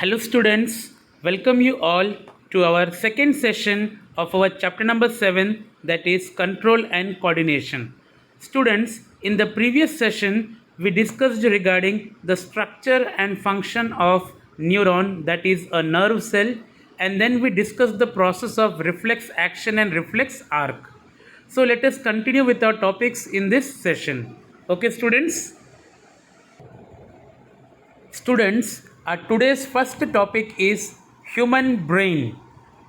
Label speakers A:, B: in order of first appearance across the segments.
A: Hello students, welcome you all to our second session of our chapter number 7, that is control and coordination. Students, in the previous session we discussed regarding the structure and function of neuron, that is a nerve cell, and then we discussed the process of reflex action and reflex arc. So let us continue with our topics in this session. Okay students? Students, our today's first topic is human brain.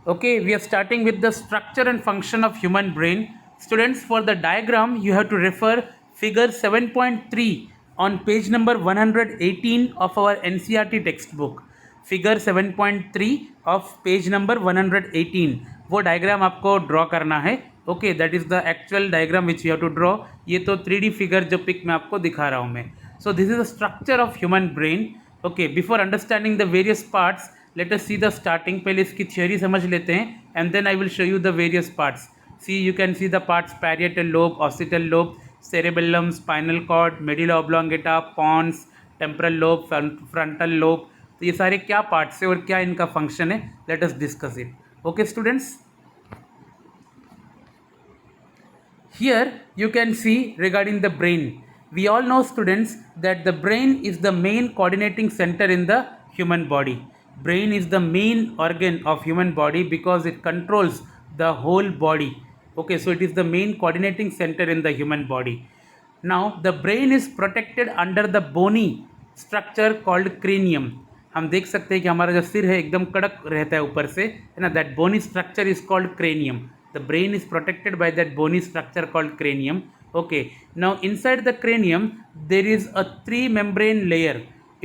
A: Okay, we are starting with the structure and function of human brain. Students, for the diagram, you have to refer figure 7.3 on page number 118 of our NCERT textbook. Figure 7.3 of page number 118 वो diagram आपको draw करना है. Okay, that is the actual diagram which you have to draw. ये तो 3D figure जो pick में आपको दिखा रहा हूँ मैं. So this is the structure of human brain. Okay, before understanding the various parts let us see the starting. पहले इसकी थ्योरी समझ लेते हैं and then I will show you the various parts. See you can see the parts parietal lobe, occipital lobe, cerebellum, spinal cord, medulla oblongata, pons, temporal lobe, frontal lobe. तो ये सारे क्या parts है और क्या इनका फंक्शन है, let us discuss it. Okay students, here you can see regarding the brain. We all know students that the brain is the main coordinating centre in the human body. Brain is the main organ of human body because it controls the whole body. Okay, so it is the main coordinating center in the human body. Now the brain is protected under the bony structure called cranium. हम देख सकते हैं कि हमारा जो सिर है एकदम कड़क रहता है ऊपर से, है ना. That bony structure is called cranium. The brain is protected by that bony structure called cranium. Okay, now inside the cranium there is a 3 membrane layer.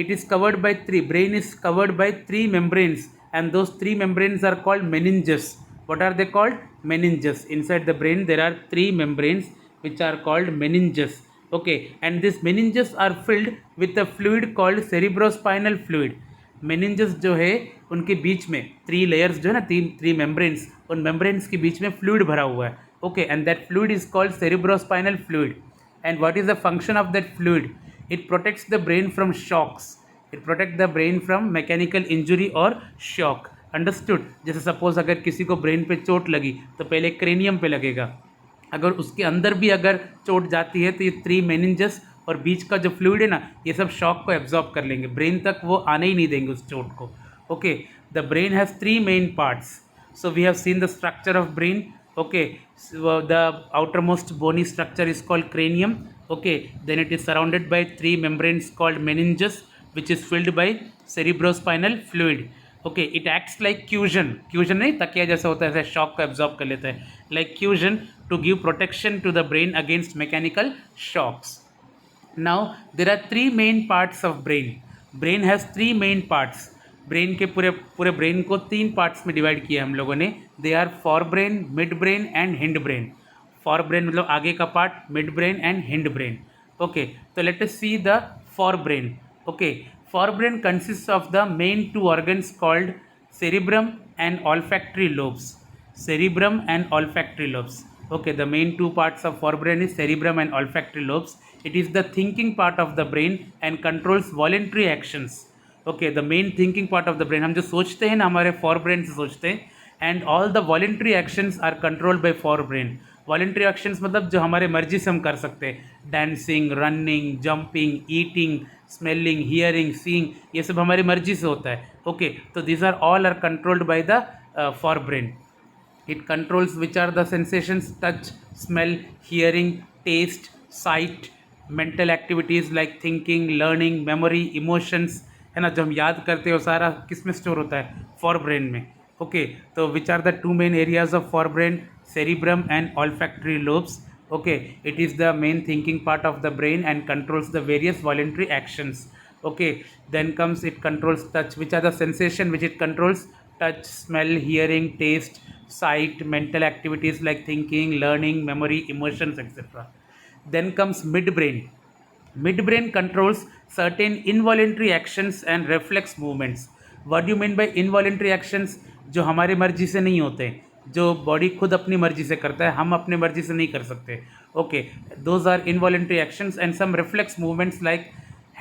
A: It is covered by 3. Brain is covered by 3 membranes, and those 3 membranes are called meninges. What are they called? Meninges. Inside the brain there are 3 membranes which are called meninges. Okay, and these meninges are filled with a fluid called cerebrospinal fluid. meninges जो है उनके बीच में 3 layers जो है ना, 3 membranes, उन membranes के बीच में fluid भरा हुआ है. Okay, and that fluid is called cerebrospinal fluid. And what is the function of that fluid? It protects the brain from shocks. It protects the brain from mechanical injury or shock. Understood? जैसे suppose अगर किसी को brain पे चोट लगी तो पहले cranium पे लगेगा. अगर उसके अंदर भी अगर चोट जाती है तो ये 3 meninges और बीच का जो फ्लूइड है ना, ये सब शॉक को एब्जॉर्ब कर लेंगे. ब्रेन तक वो आने ही नहीं देंगे उस चोट को. Okay, the brain has 3 main parts. So we have seen the structure of brain. Okay, so the outermost bony structure is called cranium. Okay, then it is surrounded by 3 membranes called meninges, which is filled by cerebrospinal fluid. Okay, it acts like cushion. Cushion नहीं, तकिया जैसा होता है, ऐसे shock को absorb कर लेता है. Like cushion to give protection to the brain against mechanical shocks. Now there are 3 main parts of brain. Brain has 3 main parts. Brain के पूरे ब्रेन को 3 पार्ट्स में डिवाइड किया हम लोगों ने. They are fore brain, mid brain and hind brain. Fore brain मतलब आगे का part, mid brain and hind brain. Okay, तो let us see the for brain. Okay, fore brain consist of the main 2 organs called cerebrum and olfactory lobes. Cerebrum and olfactory lobes. Okay, the main 2 parts of forebrain is cerebrum and olfactory lobes. It is the thinking part of the brain and controls voluntary actions. Okay, the main thinking part of the brain. हम जो सोचते हैं ना, हमारे for brain से सोचते हैं. And all the voluntary actions are controlled by forebrain. Voluntary actions मतलब जो हमारे मर्जी से हम कर सकते हैं. Dancing, running, jumping, eating, smelling, hearing, seeing, ये सब हमारी मर्जी से होता है. ओके, तो this are all are controlled by the for brain. It controls which are the sensations, touch, smell, hearing, taste, sight, mental activities like thinking, learning, memory, emotions, है ना. जो हम याद करते हैं वो सारा किस में स्टोर होता है? फॉर ब्रेन में. ओके, तो which are the 2 main areas of forebrain? Cerebrum and olfactory lobes. Okay, it is the main thinking part of the brain and controls the various voluntary actions. Okay, then comes it controls touch. Which are the sensation which it controls? Touch, smell, hearing, taste, sight, mental activities like thinking, learning, memory, emotions etcetera. Then comes midbrain. Midbrain controls certain involuntary actions and reflex movements. What do you mean by involuntary actions? जो हमारी मर्जी से नहीं होते, जो body खुद अपनी मर्जी से करता है, हम अपनी मर्जी से नहीं कर सकते. Okay, those are involuntary actions and some reflex movements like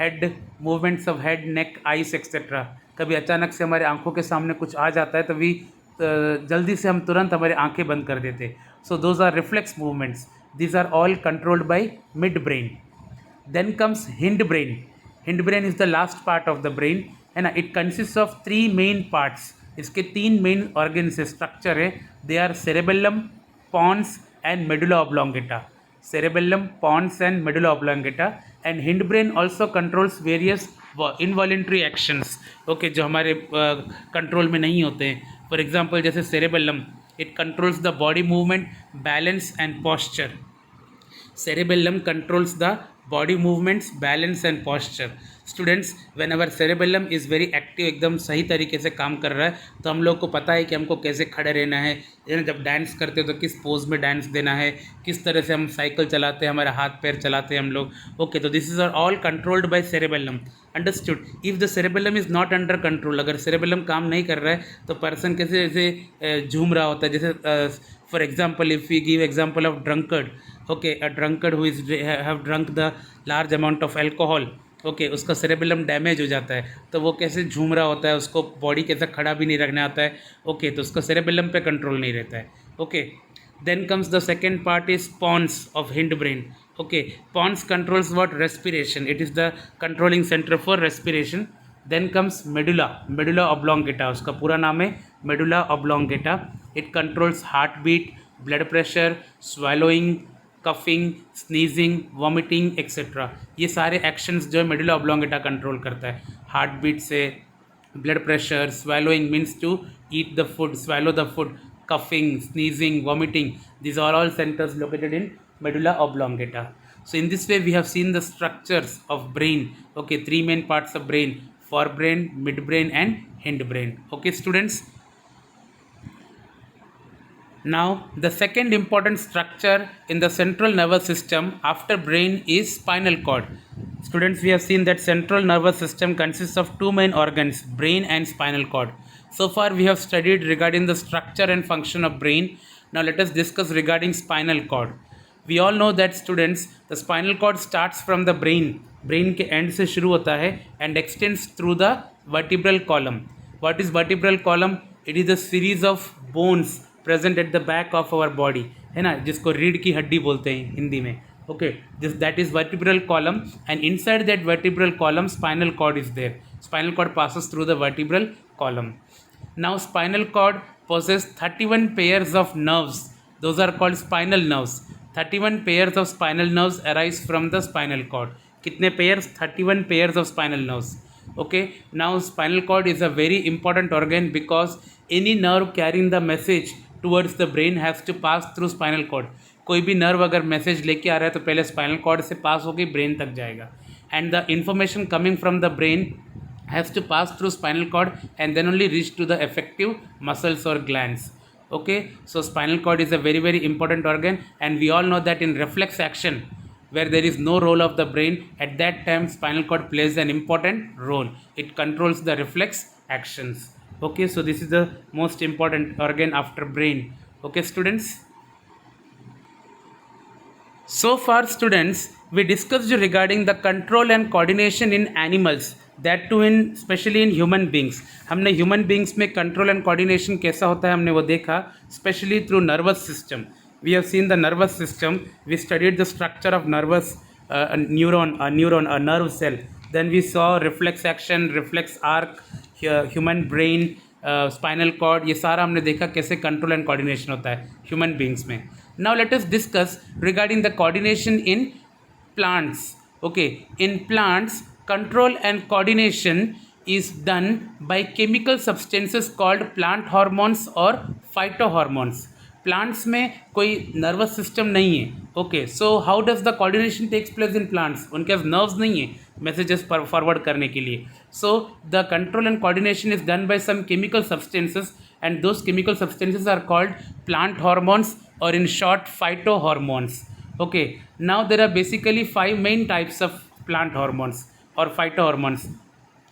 A: head movements of head, neck, eyes, etc. कभी अचानक से हमारे आंखों के सामने कुछ आ जाता है तभी जल्दी से हम तुरंत हमारी आंखें बंद कर देते. So those are reflex movements. These are all controlled by midbrain. Then comes hindbrain. Hindbrain is the last part of the brain and it consists of three main parts. इसके तीन मेन ऑर्गन्स है, structure है. They are cerebellum, pons and medulla oblongata. Cerebellum, pons and medulla oblongata. And hindbrain also controls various involuntary actions. Okay, जो हमारे control में नहीं होते हैं. फॉर एग्जाम्पल जैसे cerebellum, it controls the body movement, balance and posture. Cerebellum controls the body movements, balance and posture. Students, whenever cerebellum is very active, एकदम सही तरीके से काम कर रहा है, तो हम लोग को पता है कि हमको कैसे खड़े रहना है. जब डांस करते हैं तो किस पोज में डांस देना है, किस तरह से हम साइकिल चलाते हैं, हमारे हाथ पैर चलाते हैं हम लोग. ओके, तो this is are all controlled by cerebellum. Understood. If the cerebellum is not under control, अगर cerebellum काम नहीं कर रहा है तो पर्सन कैसे ऐसे झूम रहा होता है. जैसे for example, if we give example of drunkard. Okay, a drunkard who is have drunk the large amount of alcohol. Okay, उसका cerebellum डैमेज हो जाता है, तो वो कैसे झूम रहा होता है, उसको बॉडी कैसे खड़ा भी नहीं रखना आता है. ओके, तो उसका cerebellum पे कंट्रोल नहीं रहता है. Okay, then comes the second part is pons of hindbrain. Okay, pons controls what? Respiration. It is the controlling center for respiration. Then comes medulla, medulla oblongata. उसका पूरा नाम है medulla oblongata. It controls heartbeat, blood pressure, swallowing, coughing, sneezing, vomiting etcetera. ये सारे actions जो है medulla oblongata control करता है. हार्ट बीट से, blood pressure, swallowing means to eat the food, swallow the food, coughing, sneezing, vomiting, these are all centers located in medulla oblongata. So in this way we have seen the structures of brain. Okay, three main parts of brain: forebrain, midbrain and hindbrain. Okay students, now the second important structure in the central nervous system after brain is spinal cord. Students, we have seen that central nervous system consists of two main organs, brain and spinal cord. So far we have studied regarding the structure and function of brain. Now let us discuss regarding spinal cord. We all know that students, the spinal cord starts from the brain के end से शुरू होता है and extends through the vertebral column. What is vertebral column? It is a series of bones present at the back of our body, है ना, जिसको रीढ़ की हड्डी बोलते हैं हिंदी में. Okay, this that is vertebral column and inside that vertebral column spinal cord is there. Spinal cord passes through the vertebral column. Now spinal cord possesses 31 pairs of nerves. Those are called spinal nerves. 31 pairs of spinal nerves arise from the spinal cord. कितने pairs? 31 pairs of spinal nerves. Okay, now spinal cord is a very important organ because any nerve carrying the message towards the brain has to pass through spinal cord. कोई भी nerve अगर message लेके आ रहा है तो पहले spinal cord से पास होकर ब्रेन तक जाएगा. And the information coming from the brain has to pass through spinal cord and then only reach to the effective muscles और glands. Okay, so spinal cord is a very very important organ and we all know that in reflex action where there is no role of the brain, at that time spinal cord plays an important role. It controls the reflex actions. Okay, so this is the most important organ after brain. Okay students, so far students we discussed regarding the control and coordination in animals, that too in especially in human beings. हमने human beings में control and coordination कैसा होता है हमने वो देखा, especially through nervous system. We have seen the nervous system. We studied the structure of nervous neuron, a nerve cell. Then we saw reflex action, reflex arc, human brain, spinal cord. ये सारा हमने देखा कैसे control and coordination होता है human beings में. Now let us discuss regarding the coordination in plants. Okay, in plants control and coordination is done by chemical substances called plant hormones or phytohormones. Plants में कोई nervous system नहीं है. Okay, so how does the coordination takes place in plants? उनके पास nerves नहीं है messages forward करने के लिए. So the control and coordination is done by some chemical substances and those chemical substances are called plant hormones or in short phytohormones. Okay, now there are basically 5 main types of plant hormones or phytohormones.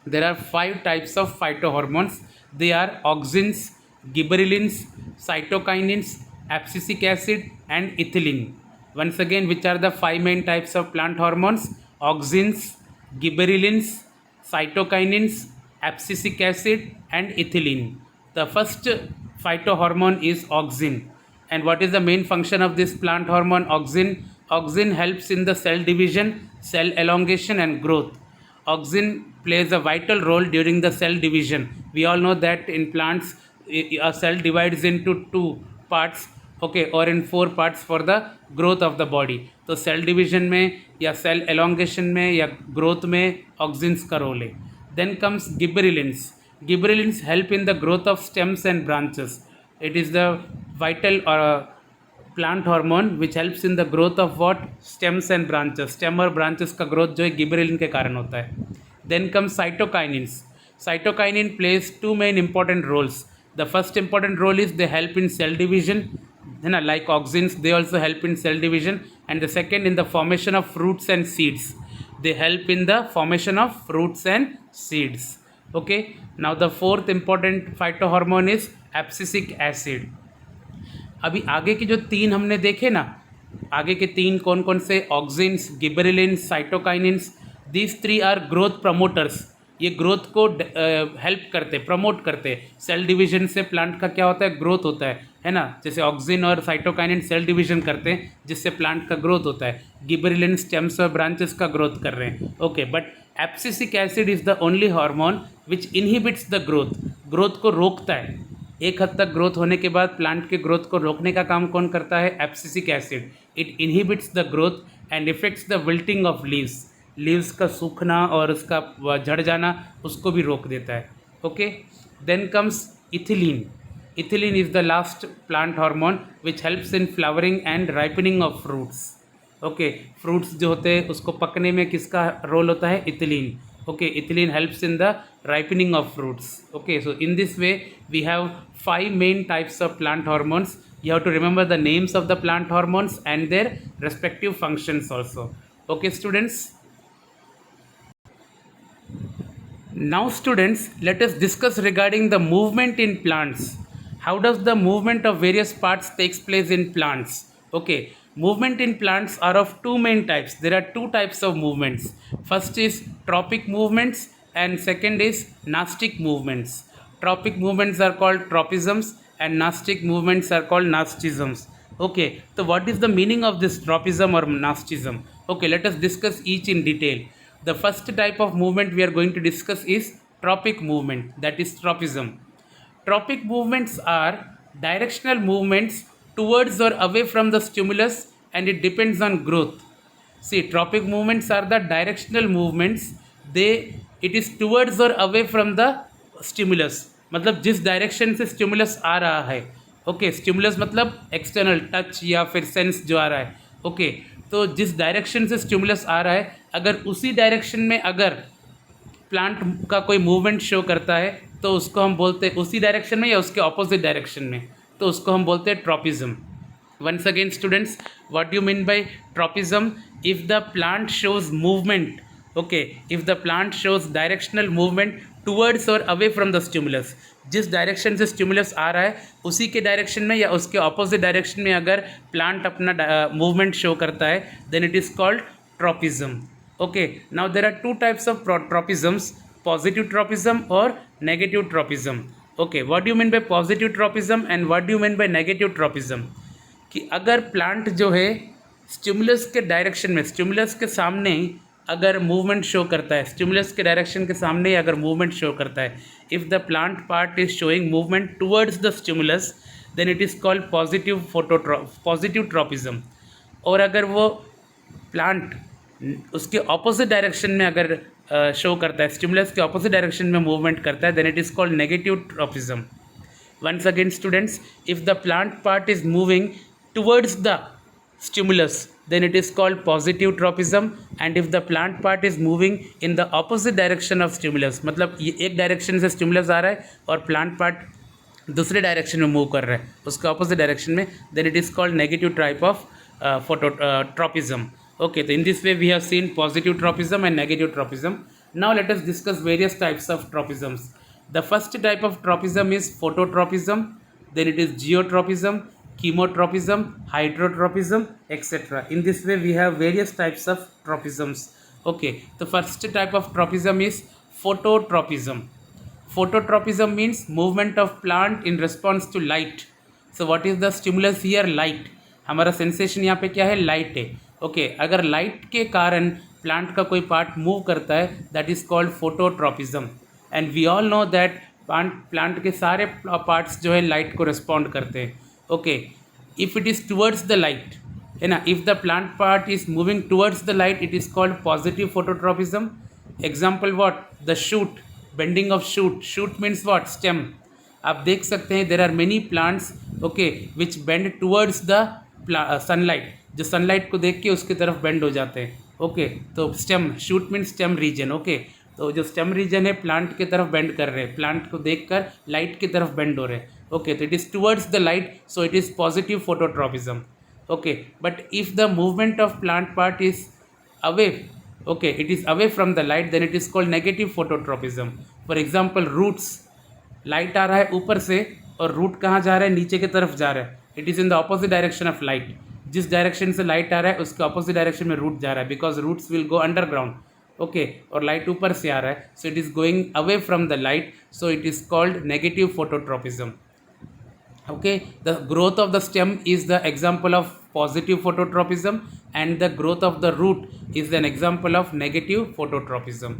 A: There are 5 types of phytohormones. They are auxins, gibberellins, cytokinins, abscisic acid and ethylene. Once again, which are the 5 main types of plant hormones? Auxins, gibberellins, cytokinins, abscisic acid, and ethylene. The first phytohormone is auxin. And what is the main function of this plant hormone auxin? Auxin helps in the cell division, cell elongation, and growth. Auxin plays a vital role during the cell division. We all know that in plants, a cell divides into two parts, okay, or in four parts for the growth of the body. तो cell division में या cell elongation में या growth में auxins का role है. Then comes gibberellins. Gibberellins help in the growth of stems and branches. It is the vital plant hormone which helps in the growth of what? Stems and branches. Stem और branches का growth जो है gibberellin के कारण होता है. Then comes cytokinins. Cytokinin plays two main important roles. The first important role is they help in cell division, like auxins, they also help in cell division. And the second, in the formation of fruits and seeds. They help in the formation of fruits and seeds. Okay, now the fourth important phytohormone is abscisic acid. अभी आगे के जो तीन हमने देखे ना, आगे के तीन कौन कौन से? Auxins, gibberellins, cytokinins. These three are growth promoters. ये ग्रोथ को हेल्प करते, प्रमोट करते. सेल डिवीजन से प्लांट का क्या होता है? ग्रोथ होता है ना. जैसे ऑक्सिन और साइटोकाइनिन सेल डिवीजन करते हैं जिससे प्लांट का ग्रोथ होता है. गिबरेलिन स्टेम्स और ब्रांचेस का ग्रोथ कर रहे हैं. Okay, but abscisic acid is the only hormone which inhibits the growth. Growth को रोकता है. एक हद तक ग्रोथ होने के बाद प्लांट के ग्रोथ को रोकने का काम कौन करता है? Abscisic acid. It inhibits the growth and effects the wilting of leaves. Leaves का सूखना और उसका झड़ जाना उसको भी रोक देता है. Okay, then comes ethylene. Ethylene is the last plant hormone which helps in flowering and ripening of fruits. Okay, fruits जो होते हैं उसको पकने में किसका रोल होता है? Ethylene. Okay, ethylene helps in the ripening of fruits. Okay, so in this way we have 5 main types of plant hormones. You have to remember the names of the plant hormones and their respective functions also. Okay students, now students, let us discuss regarding the movement in plants. How does the movement of various parts takes place in plants? Okay, movement in plants are of two main types. There are two types of movements. First is tropic movements and second is nastic movements. Tropic movements are called tropisms and nastic movements are called nastisms. Okay, so what is the meaning of this tropism or nastism? Okay, let us discuss each in detail. The first type of movement we are going to discuss is tropic movement, that is tropism. Tropic movements are directional movements towards or away from the stimulus and it depends on growth. See, tropic movements are the directional movements. It is towards or away from the stimulus. मतलब जिस direction से stimulus आ रहा है. Okay, stimulus मतलब external touch या फिर sense जो आ रहा है. ओके, तो जिस डायरेक्शन से स्टिमुलस आ रहा है अगर उसी डायरेक्शन में अगर प्लांट का कोई मूवमेंट शो करता है तो उसको हम बोलते हैं, उसी डायरेक्शन में या उसके ऑपोजिट डायरेक्शन में, तो उसको हम बोलते हैं tropism. Once again students, what do you mean by tropism? If the plant shows movement, okay, if the plant shows directional movement towards or away from the stimulus, जिस डायरेक्शन से stimulus आ रहा है उसी के डायरेक्शन में या उसके opposite direction में अगर प्लांट अपना मूवमेंट शो करता है, then it is called tropism. Okay, now there are two types of tropisms, positive tropism or negative tropism. Okay, what do you mean by positive tropism and what do you mean by negative tropism? कि अगर plant जो है stimulus के direction में, stimulus के सामने अगर movement show करता है, स्टिमुलस के डायरेक्शन के सामने अगर मूवमेंट शो करता है, if the plant part is showing movement towards the stimulus then it is called positive tropism. और अगर वो प्लांट उसके ऑपोजिट डायरेक्शन में अगर शो करता है, स्टिमुलस के ऑपोजिट डायरेक्शन में मूवमेंट करता है, then it is called negative tropism. Once again students, if the plant part is moving towards the stimulus then it is called positive tropism, and if the plant part is moving in the opposite direction of stimulus, मतलब ये एक direction से stimulus आ रहा है और plant part दूसरे direction में move कर रहा है उसके ऑपोजिट डायरेक्शन में, then it is called negative type of tropism. Okay, so in this way we have seen positive tropism and negative tropism. Now let us discuss various types of tropisms. The first type of tropism is phototropism, then it is geotropism, chemotropism, hydrotropism, etc. In this way we have various types of tropisms. Okay, the first type of tropism is phototropism. Phototropism means movement of plant in response to light. So what is the stimulus here? Light. हमारा sensation यहाँ पे क्या है? Light है. Okay अगर light के कारण plant का कोई पार्ट मूव करता है that is called phototropism. And we all know that plant के सारे पार्ट्स जो है लाइट को रिस्पॉन्ड करते हैं. Okay if it is towards the light है ना, if the plant part is moving towards the light it is called positive phototropism. Example what? The shoot, bending of shoot. Shoot means what? Stem. आप देख सकते हैं there are many plants okay which bend towards the sunlight, जो sunlight को देख के उसकी तरफ बेंड हो जाते हैं. ओके तो stem, shoot means stem region. Okay तो जो स्टेम रीजन है प्लांट की तरफ बेंड कर रहे हैं, प्लांट को देखकर लाइट की तरफ बेंड हो रहे हैं. ओके तो it is towards the light so it is positive phototropism. Okay but if the movement of plant part is away, okay it is away from the light then it is called negative phototropism. For example roots, light आ रहा है ऊपर से और root कहाँ जा रहा है? नीचे की तरफ जा रहा है. It is in the opposite direction of light. जिस डायरेक्शन से लाइट आ रहा है उसके ऑपोजिट डायरेक्शन में रूट जा रहा है because roots will go underground. Okay और लाइट ऊपर से आ रहा है so it is going away from the light so it is called negative phototropism. Okay the growth of the stem is the example of positive phototropism and the growth of the root is an example of negative phototropism.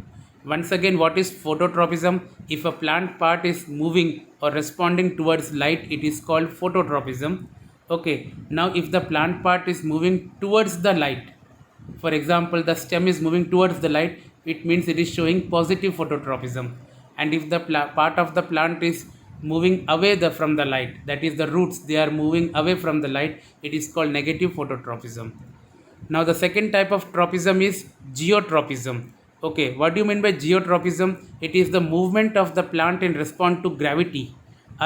A: Once again what is phototropism? If a plant part is moving or responding towards light it is called phototropism. Okay now if the plant part is moving towards the light, for example the stem is moving towards the light, it means it is showing positive phototropism. And if the part of the plant is moving away from the light, that is the roots, they are moving away from the light, it is called negative phototropism. Now the second type of tropism is geotropism. Okay what do you mean by geotropism? It is the movement of the plant in response to gravity.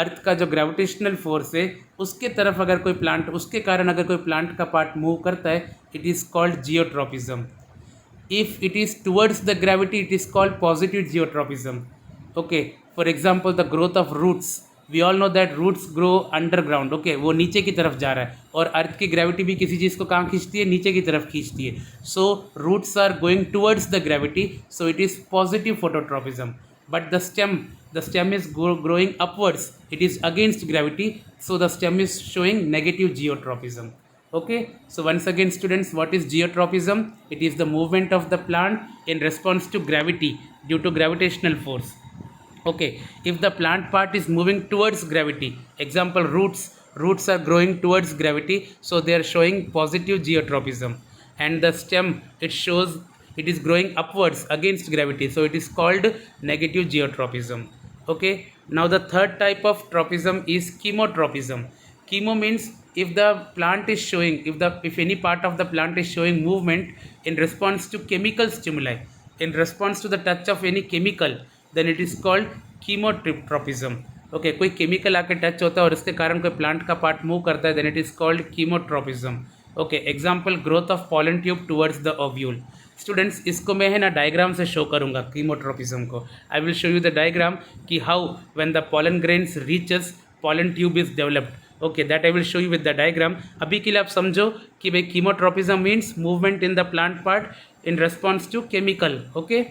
A: अर्थ का जो gravitational force है उसके तरफ अगर कोई plant, उसके कारण अगर कोई प्लांट का पार्ट मूव करता है it is called geotropism. If it is towards the gravity it is called positive geotropism. Okay for example the growth of roots, we all know that roots grow underground. Okay वो नीचे की तरफ जा रहा है और अर्थ की ग्रेविटी भी किसी चीज़ को कहाँ खींचती है? नीचे की तरफ खींचती है. So roots are going towards the gravity so it is positive phototropism. But the stem is growing upwards, it is against gravity so the stem is showing negative geotropism. Okay so once again students what is geotropism? It is the movement of the plant in response to gravity due to gravitational force. Okay if the plant part is moving towards gravity, example roots are growing towards gravity so they are showing positive geotropism. And the stem, it shows it is growing upwards against gravity so it is called negative geotropism. Okay now the third type of tropism is chemotropism. Chemo means if the plant is showing, if any part of the plant is showing movement in response to chemical stimuli, in response to the touch of any chemical, then it is called chemotropism. Okay कोई chemical आके touch होता है और इसके कारण कोई plant का part move करता है then it is called chemotropism. Okay example growth of pollen tube towards the ovule. Students इसको मैं है ना डायग्राम से शो करूँगा कीमोट्रोपिज्म को. I will show you the diagram कि how when the pollen grains reaches pollen tube is developed. Okay that I will show you with the diagram. अभी के लिए आप समझो कि भाई chemotropism means movement in the plant part in response to chemical. Okay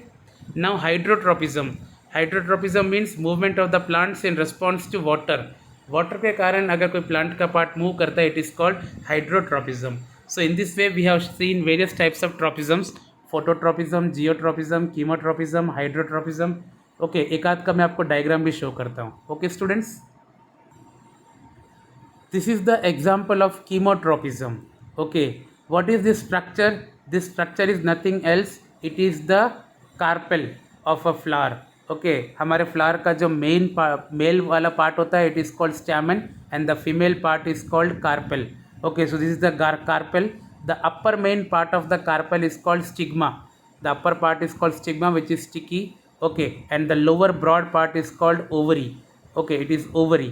A: now hydrotropism means movement of the plants in response to water. Water के कारण अगर कोई प्लांट का पार्ट मूव करता है it is called hydrotropism. So in this way we have seen various types of tropisms, phototropism, geotropism, chemotropism, hydrotropism. Okay एक आध का मैं आपको डायग्राम भी शो करता हूँ. Okay students this is the example of chemotropism. Okay what is this structure? This structure is nothing else, it is the carpel of a flower. Okay हमारे flower का जो मेल वाला पार्ट होता है it is called stamen and the female part is called carpel. Okay so this is the carpel. The upper main part of the carpel is called stigma. The upper part is called stigma which is sticky. Okay and the lower broad part is called ovary. Okay it is ovary.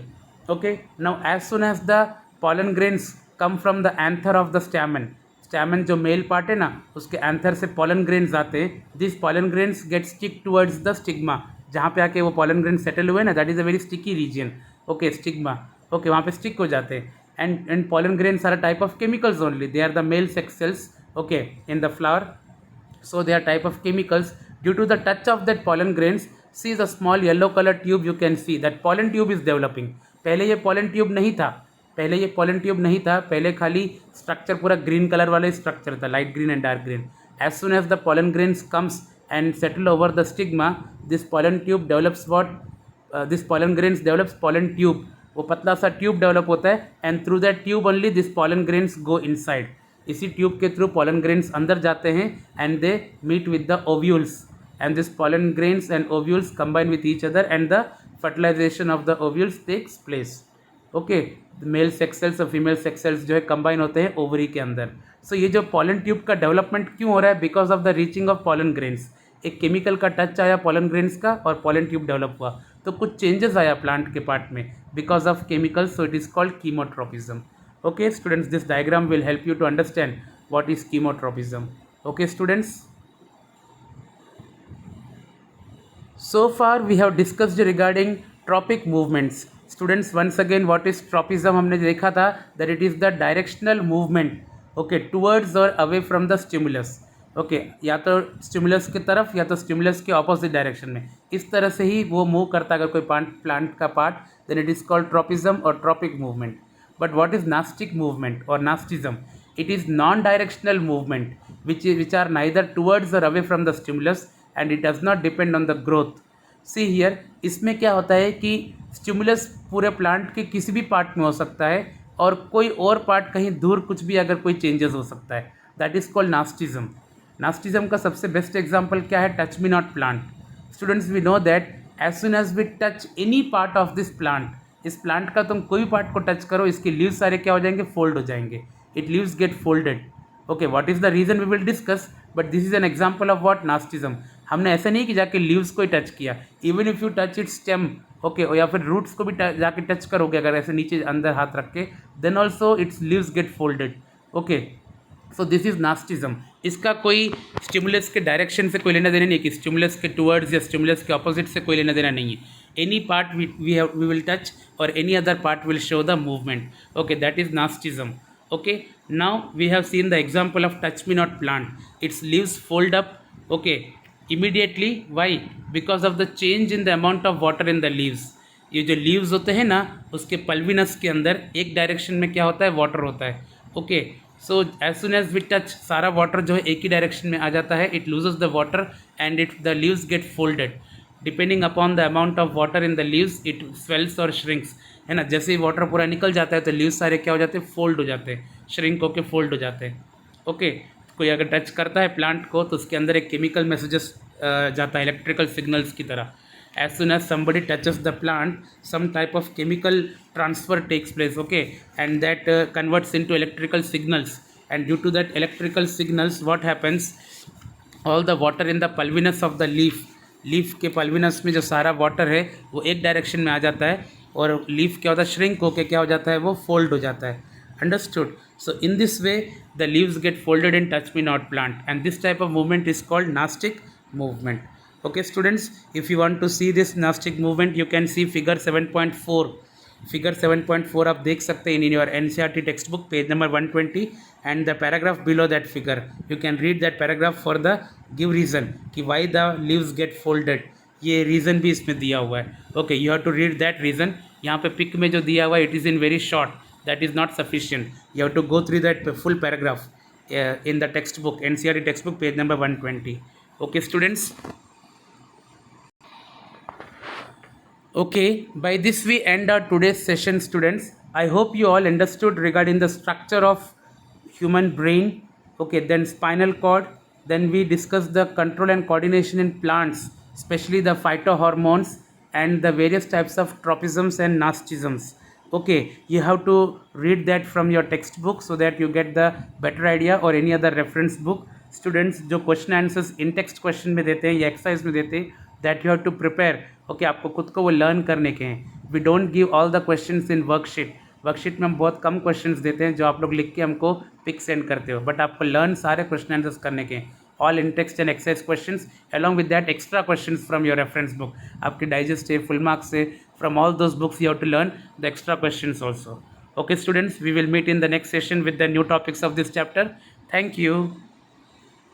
A: Okay now as soon as the pollen grains come from the anther of the stamen जो male part है ना उसके anther से pollen grains आते हैं. This pollen grains get stick towards the stigma. जहाँ पे आके वो pollen grains सेटल हुए ना that is a very sticky region. Okay stigma. Okay वहाँ पे स्टिक हो जाते हैं. And pollen grains are a type of chemicals only. They are the male sex cells okay in the flower. So they are type of chemicals. Due to the touch of that pollen grains See the small yellow color tube, you can see that pollen tube is developing. पहले ये pollen tube नहीं था, पहले खाली structure पूरा green colour वाला structure था, light green and dark green. As soon as the pollen grains comes and settle over the stigma, this pollen tube develops this pollen grains develops pollen tube. वो पतला सा tube develop होता है and through that tube only this pollen grains go inside. इसी tube के through pollen grains अंदर जाते हैं and they meet with the ovules, and this pollen grains and ovules combine with each other and the fertilization of the ovules takes place. Okay, mail sex sales और female sex cells जो है combine होते हैं ovary के अंदर. सो ये जो pollen tube का डेवलपमेंट क्यों हो रहा है? Because of the reaching of pollen grains. एक केमिकल का टच आया पॉलन ग्रेन्स का और पॉलन ट्यूब डेवलप हुआ, तो कुछ चेंजेस आया प्लांट के पार्ट में because of chemicals. So it is called chemotropism. Okay students, this diagram will help you to understand what is chemotropism. Okay students, so far we have discussed regarding tropic movements. Students, once again what is tropism हमने देखा था that it is the directional movement, okay, towards or away from the stimulus. okay, या तो stimulus की तरफ या तो stimulus के ऑपोजिट डायरेक्शन में, इस तरह से ही वो मूव करता है अगर कोई प्लांट का part, then it is called tropism or tropic movement. But what is nastic movement or nastism? It is non directional movement which are neither towards or away from the stimulus and it does not depend on the growth. See here, इसमें क्या होता है कि stimulus पूरे plant के किसी भी part में हो सकता है और कोई और पार्ट कहीं दूर कुछ भी अगर कोई चेंजेस हो सकता है. That is called nastism. Nastism का सबसे बेस्ट एग्जांपल क्या है? Touch me not plant. Students, we know that as soon as we touch any part of this plant, इस प्लांट का तुम कोई पार्ट को टच करो, इसके लीव्स सारे क्या हो जाएंगे? फोल्ड हो जाएंगे. It leaves get folded. Okay, what is the reason we will discuss, but this is an example of what? Nastism. हमने ऐसा नहीं कि जाके लीव्स को ही टच किया. Even if you touch it stem, okay, या फिर रूट्स को भी जाके टच करोगे अगर ऐसे नीचे अंदर हाथ रख के, then also its leaves get folded. Okay, so this is nastism. इसका कोई स्टिमुलस के डायरेक्शन से कोई लेना देना नहीं है कि स्टिमुलस के टूवर्ड्स या स्टिमुलस के ऑपोजिट से कोई लेना देना नहीं है. Any part we will touch or any other part will show the movement. Okay, that is nastism. Okay, now we have seen the example of touch me not plant. Its leaves fold up, okay, immediately. Why? Because of the change in the amount of water in the leaves. ये जो leaves होते हैं ना, उसके pulvinus के अंदर एक direction में क्या होता है? वाटर होता है. Okay, so as soon as we touch, सारा वाटर जो है एक ही डायरेक्शन में आ जाता है. It loses the water and the leaves get folded. Depending upon the amount of water in the leaves it swells और श्रिंक्स, है ना. जैसे ही वाटर पूरा निकल जाता है तो लीव्स सारे क्या हो जाते हैं? फोल्ड हो जाते हैं, श्रिंक होके फोल्ड हो जाते हैं. ओके, कोई अगर टच करता है प्लांट को तो उसके अंदर एक केमिकल मैसेजेस जाता है, इलेक्ट्रिकल सिग्नल्स की तरह. As soon as somebody touches the plant, some type of chemical transfer takes place, okay, and that converts into electrical signals. And due to that electrical signals what happens, all the water in the pulvinus of the leaf के pulvinus में जो सारा water है वो एक direction में आ जाता है और लीफ क्या होता है? श्रिंक होके क्या हो जाता है? वो फोल्ड हो जाता है. Understood? So in this way the leaves get folded in touch me not plant and this type of movement is called nastic movement. Okay students, if you want to see this nastic movement you can see figure 7.4. Figure 7.4 आप देख सकते हैं in your NCERT textbook page number 120 and the paragraph below that figure. You can read that paragraph for the give reason कि why the leaves get folded. ये reason भी इसमें दिया हुआ है. Okay, you have to read that reason. यहाँ पे pic में जो दिया हुआ है it is in very short, that is not sufficient. You have to go through that full paragraph in the textbook, NCERT textbook page number 120. Okay students, okay, by this we end our today's session students. I hope you all understood regarding the structure of human brain. Okay, then spinal cord, then we discussed the control and coordination in plants, especially the phytohormones and the various types of tropisms and nastisms. Okay, you have to read that from your textbook so that you get the better idea or any other reference book. Students जो question answers in text question में देते हैं या exercise में देते हैं, that you have to prepare. Okay, आपको खुद को वो लर्न करने के हैं. We don't give all the questions in worksheet में हम बहुत कम क्वेश्चंस देते हैं जो आप लोग लिख के हमको पिक सेंड करते हो, बट आपको लर्न सारे क्वेश्चन आंसर्स करने के हैं. All in text and exercise questions along with that extra questions from your reference book. आपके डाइजेस्ट है, फुल मार्क्स से, from all those books you have to learn the extra questions also. Okay students, we will meet in the next session with the new topics of this chapter. Thank you.